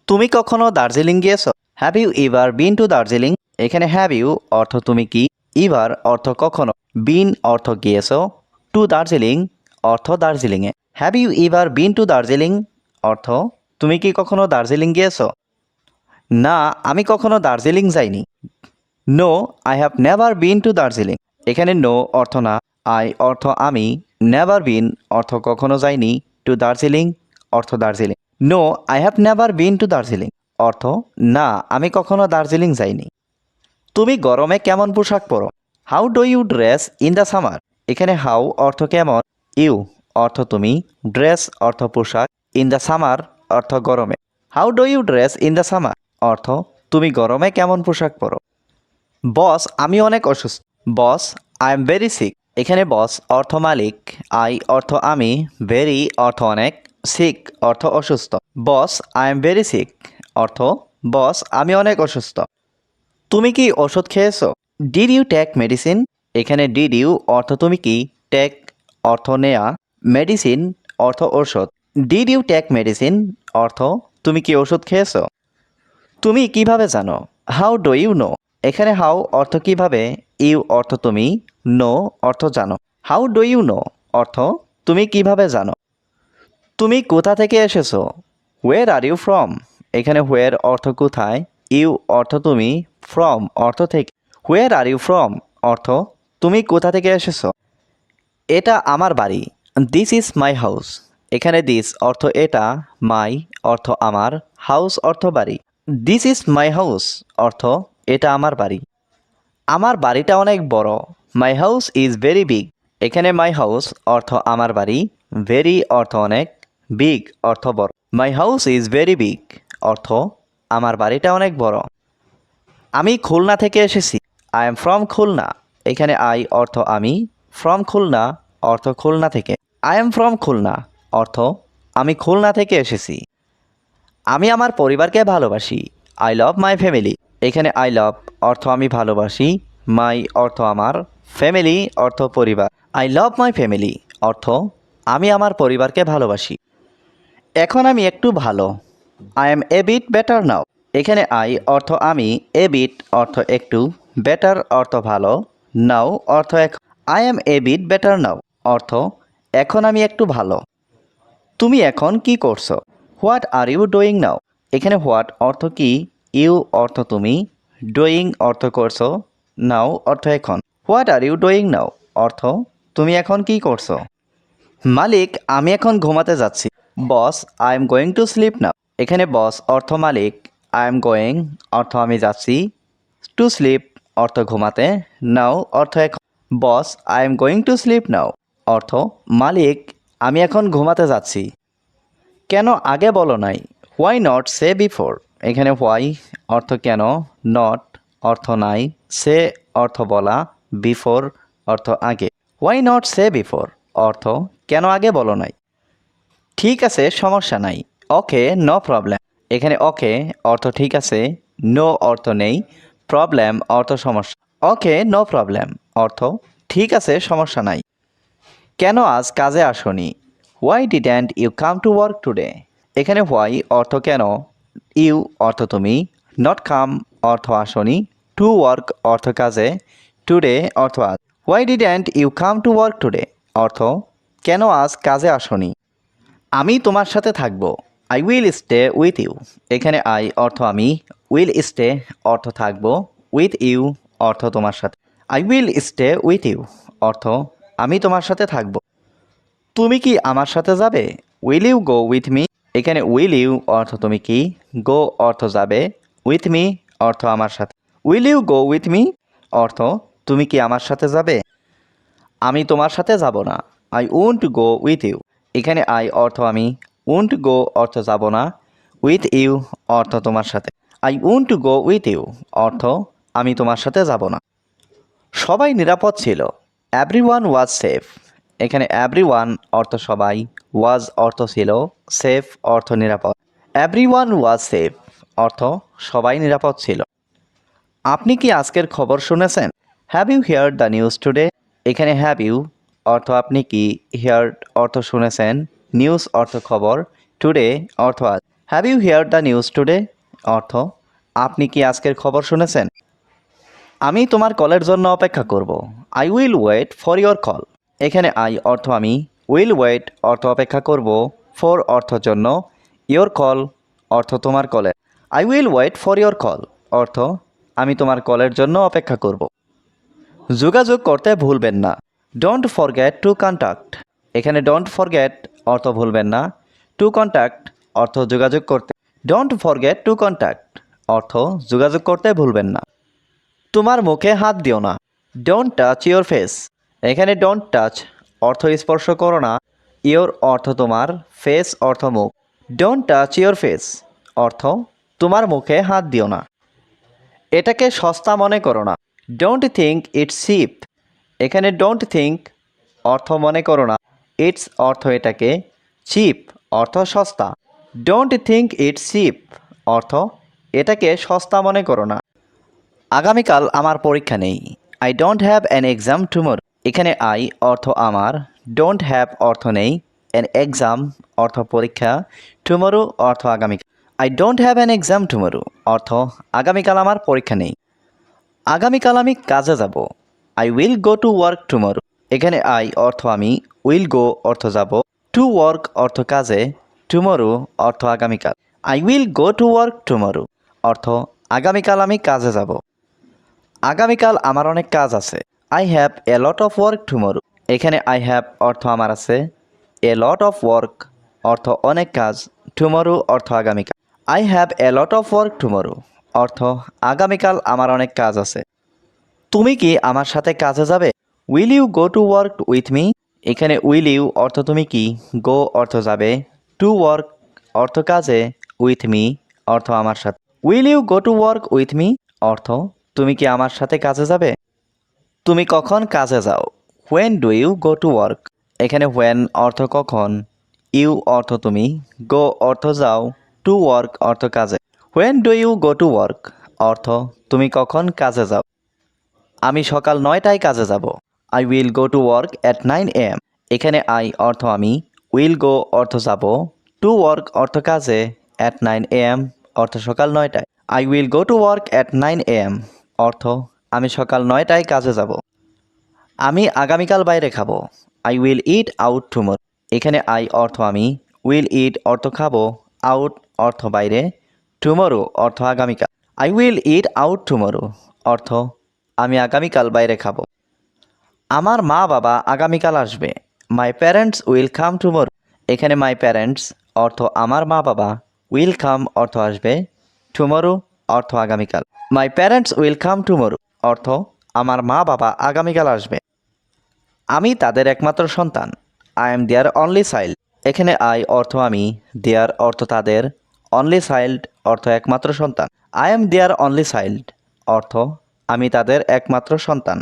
তুমি কখনো দার্জিলিং গিয়েছো? Have you ever been to Darjeeling? এখানে হ্যাভ ইউ অর্থ তুমি কি, এভার অর্থ কখনো, বিন অর্থ গিয়েছো, টু দার্জিলিং অর্থ দার্জিলিংয়ে। Have you ever been to Darjeeling অর্থ তুমি কি কখনো দার্জিলিং গিয়েছো? না, আমি কখনো দার্জিলিং যাইনি। No, I have never been to Darjeeling. এখানে নো অর্থ না, আই অর্থ আমি, নেভার বিন অর্থ কখনো যাইনি, টু দার্জিলিং অর্থ Darjeeling. No, I have never been to Darjeeling অর্থ না, আমি কখনো দার্জিলিং যাইনি। তুমি গরমে কেমন পোশাক পরো? How do you dress in the summer? এখানে হাউ অর্থ কেমন, ইউ অর্থ তুমি, ড্রেস অর্থ পোশাক, ইন দ্য সামার অর্থ গরমে। How do you dress in the summer অর্থ তুমি গরমে কেমন পোশাক পরো? বস, আমি অনেক অসুস্থ। Boss, I am very sick. এখানে বস অর্থ মালিক, আই অর্থ আমি, ভেরি অর্থ অনেক, সিক অর্থ অসুস্থ। Boss, I am very sick অর্থ বস, আমি অনেক অসুস্থ। তুমি কি ওষুধ খেয়েছো? Did you take medicine? এখানে ডিড ইউ অর্থ তুমি কি, টেক অর্থ নেয়া, মেডিসিন অর্থ ঔষধ। ডিড ইউ টেক মেডিসিন অর্থ তুমি কি ওষুধ খেয়েছো? তুমি কিভাবে জানো? How do you know? এখানে হাউ অর্থ কিভাবে, ইউ অর্থ তুমি, নো অর্থ জানো। হাউ ডু ইউ নো অর্থ তুমি কিভাবে জানো। তুমি কোথা থেকে এসেছো? Where are you from? এখানে হোয়ের অর্থ কোথায়, ইউ অর্থ তুমি, ফ্রম অর্থ থেকে। হোয়ের আর ইউ ফ্রম অর্থ তুমি কোথা থেকে এসেছো। এটা আমার বাড়ি, দিস ইজ মাই হাউস। এখানে দিস অর্থ এটা, মাই অর্থ আমার, হাউস অর্থ বাড়ি। দিস ইজ মাই হাউস অর্থ এটা আমার বাড়ি। আমার বাড়িটা অনেক বড়, my house is very big. এখানে মাই হাউস অর্থ আমার বাড়ি, ভেরি অর্থ অনেক, বিগ অর্থ বড়। My house is very big অর্থ আমার বাড়িটা অনেক বড়। আমি খুলনা থেকে এসেছি, আই এম ফ্রম খুলনা। এখানে আই অর্থ আমি, ফ্রম খুলনা অর্থ খুলনা থেকে। আই এম ফ্রম খুলনা অর্থ আমি খুলনা থেকে এসেছি। আমি আমার পরিবারকে ভালোবাসি, আই লাভ মাই ফ্যামিলি। এখানে আই লাভ অর্থ আমি ভালোবাসি, মাই অর্থ আমার, ফ্যামিলি অর্থ পরিবার। আই লাভ মাই ফ্যামিলি অর্থ আমি আমার পরিবারকে ভালোবাসি। এখন আমি একটু ভালো, I am a bit better now. এখানে আই অর্থ আমি, এ বিট অর্থ একটু, বেটার অর্থ ভালো, নাও অর্থ এখন। I am a bit better now অর্থ এখন আমি একটু ভালো। তুমি এখন কি করছো? What are you doing now? এখানে হোয়াট অর্থ কি, ইউ অর্থ তুমি, ডুইং অর্থ করছো, নাও অর্থ এখন। What are you doing now অর্থ তুমি এখন কি করছো। মালিক, আমি এখন ঘুমাতে যাচ্ছি। Boss, I am going to sleep now. এখানে বস অর্থ মালিক, আই এম গোয়িং অর্থ আমি যাচ্ছি, টু স্লিপ অর্থ ঘুমাতে, নাও অর্থ এখন। Boss, I am going to sleep now অর্থ মালিক, আমি এখন ঘুমাতে যাচ্ছি। কেন আগে বলো নাই? Why not say before? এখানে হোয়াই অর্থ কেন, নট অর্থ নাই, সে অর্থ বলা, বিফোর অর্থ আগে। হোয়াই নট সে বিফোর অর্থ কেন আগে বলো নাই। ঠিক আছে, সমস্যা নাই, ওকে নো প্রবলেম। এখানে ওকে অর্থ ঠিক আছে, নো অর্থ নেই, প্রবলেম অর্থ সমস্যা। ওকে নো প্রবলেম অর্থ ঠিক আছে, সমস্যা নাই। কেন আজ কাজে আসোনি? Why didn't you come to work today? এখানে হোয়াই অর্থ কেন, ইউ অর্থ তুমি, নট কাম অর্থ আসোনি, টু ওয়ার্ক অর্থ কাজে, টুডে অর্থ আজ। Why didn't you come to work today অর্থ কেন আজ কাজে আসোনি। আমি তোমার সাথে থাকবো, I will stay with you. এখানে আই অর্থ আমি, উইল স্টে অর্থ থাকবো, উইথ ইউ অর্থ তোমার সাথে। I will stay with you অর্থ আমি তোমার সাথে থাকবো। তুমি কি আমার সাথে যাবে? Will you go with me? এখানে উইল ইউ অর্থ তুমি কি, গো অর্থ যাবে, উইথ মি অর্থ আমার সাথে। Will you go with me অর্থ তুমি কি আমার সাথে যাবে। আমি তোমার সাথে যাব না, I won't go with you. এখানে আই অর্থ আমি, ওন্ট গো অর্থ যাব না, উইথ ইউ অর্থ তোমার সাথে। I won't go with you অর্থ আমি তোমার সাথে যাব না। সবাই নিরাপদ ছিল, এভরিওয়ান ওয়াজ সেফ। এখানে এভরিওয়ান অর্থ সবাই, ওয়াজ অর্থ ছিল, সেফ অর্থ নিরাপদ। এভরিওয়ান ওয়াজ সেফ অর্থ সবাই নিরাপদ ছিল। আপনি কি আজকের খবর শুনেছেন? Have you heard the news today? এখানে হ্যাভ ইউ অর্থ আপনি কি, হিয়ার্ড অর্থ শুনেছেন, নিউজ অর্থ খবর, টুডে অর্থ আজ। Have you hear the news today অর্থ আপনি কি আজকের খবর শুনেছেন? আমি তোমার কলের জন্য অপেক্ষা করব। I will wait for your call. এখানে আই অর্থ আমি, উইল ওয়েট অর্থ অপেক্ষা করব, ফর অর্থ জন্য, ইয়োর কল অর্থ তোমার কলের। I will wait for your call অর্থ আমি তোমার কলের জন্য অপেক্ষা করব। যোগাযোগ করতে ভুলবেন না। Don't forget to contact. এখানে ডোন্ট ফরগেট অর্থ ভুলবেন না, টু কন্ট্যাক্ট অর্থ যোগাযোগ করতে। ডোন্ট ফরগেট টু কন্ট্যাক্ট অর্থ যোগাযোগ করতে ভুলবেন না। তোমার মুখে হাত দিও না। Don't touch your face. এখানে ডোন্ট টাচ অর্থ স্পর্শ করো না, ইয়োর অর্থ তোমার, ফেস অর্থ মুখ। ডোন্ট টাচ ইয়োর ফেস অর্থ তোমার মুখে হাত দিও না। এটাকে সস্তা মনে করো না। Don't think it's cheap. এখানে ডোন্ট থিঙ্ক অর্থ মনে করো না, ইটস অর্থ এটাকে, চিপ অর্থ সস্তা। ডোন্ট থিঙ্ক ইটস চিপ অর্থ এটাকে সস্তা মনে করো না। আগামীকাল আমার পরীক্ষা নেই। I don't have an exam tomorrow. এখানে আই অর্থ আমার, ডোন্ট হ্যাভ অর্থ নেই, অ্যান এক্সাম অর্থ পরীক্ষা, টুমোরো অর্থ আগামীকাল। I don't have an exam tomorrow অর্থ আগামীকাল আমার পরীক্ষা নেই। আগামীকাল আমি কাজে যাব। I will go to work tomorrow. এখানে আই অর্থ আমি, উইল গো অর্থ যাব, টু ওয়ার্ক অর্থ কাজে, টুমোরো অর্থ আগামীকাল। I will go to work tomorrow অর্থ আগামীকাল আমি কাজে যাব। আগামীকাল আমার অনেক কাজ আছে। I have a lot of work tomorrow. এখানে আই হ্যাভ অর্থ আমার আছে, এ লট অফ ওয়ার্ক অর্থ অনেক কাজ, টুমোরো অর্থ আগামীকাল। I have a lot of work tomorrow অর্থ আগামীকাল আমার অনেক কাজ আছে। তুমি কি আমার সাথে কাজে যাবে? Will you go to work with me. এখানে উইল ইউ অর্থ তুমি কি, গো অর্থ যাবে, টু ওয়ার্ক অর্থ কাজে, উইথ মি অর্থ আমার সাথে। Will you go to work with me অর্থ তুমি কি আমার সাথে কাজে যাবে? তুমি কখন কাজে যাও? When do you go to work. এখানে হোয়েন অর্থ কখন, ইউ অর্থ তুমি, গো অর্থ যাও, টু ওয়ার্ক অর্থ কাজে। When do you go to work অর্থ তুমি কখন কাজে যাও। আমি সকাল 9টায় কাজে যাব। I will go to work at 9 AM। এখানে আই অর্থ আমি, উইল গো অর্থ যাব, টু ওয়ার্ক অর্থ কাজে, অ্যাট 9 AM অর্থ সকাল 9টায়। I will go to work at 9 AM অর্থ আমি সকাল 9টায় কাজে যাব। আমি আগামীকাল বাইরে খাবো। I will it out tomorrow. এখানে আই অর্থ আমি, উইল ইট অর্থ খাবো, আউট অর্থ বাইরে, টুমোরো অর্থ আগামীকাল। I will it out tomorrow অর্থ আমি আগামীকাল বাইরে খাবো। আমার মা বাবা আগামীকাল আসবে। My parents will come tomorrow. এখানে মাই প্যারেন্টস অর্থ আমার মা বাবা, উইল কাম অর্থ আসবে, টুমোরো অর্থ আগামীকাল। My parents will come tomorrow অর্থ আমার মা বাবা আগামীকাল আসবে। আমি তাদের একমাত্র সন্তান। I am their only child. এখানে আই অর্থ আমি, দেয়ার অর্থ তাদের, অনলি চাইল্ড অর্থ একমাত্র সন্তান। I am their only child অর্থ আমি তাদের একমাত্র সন্তান।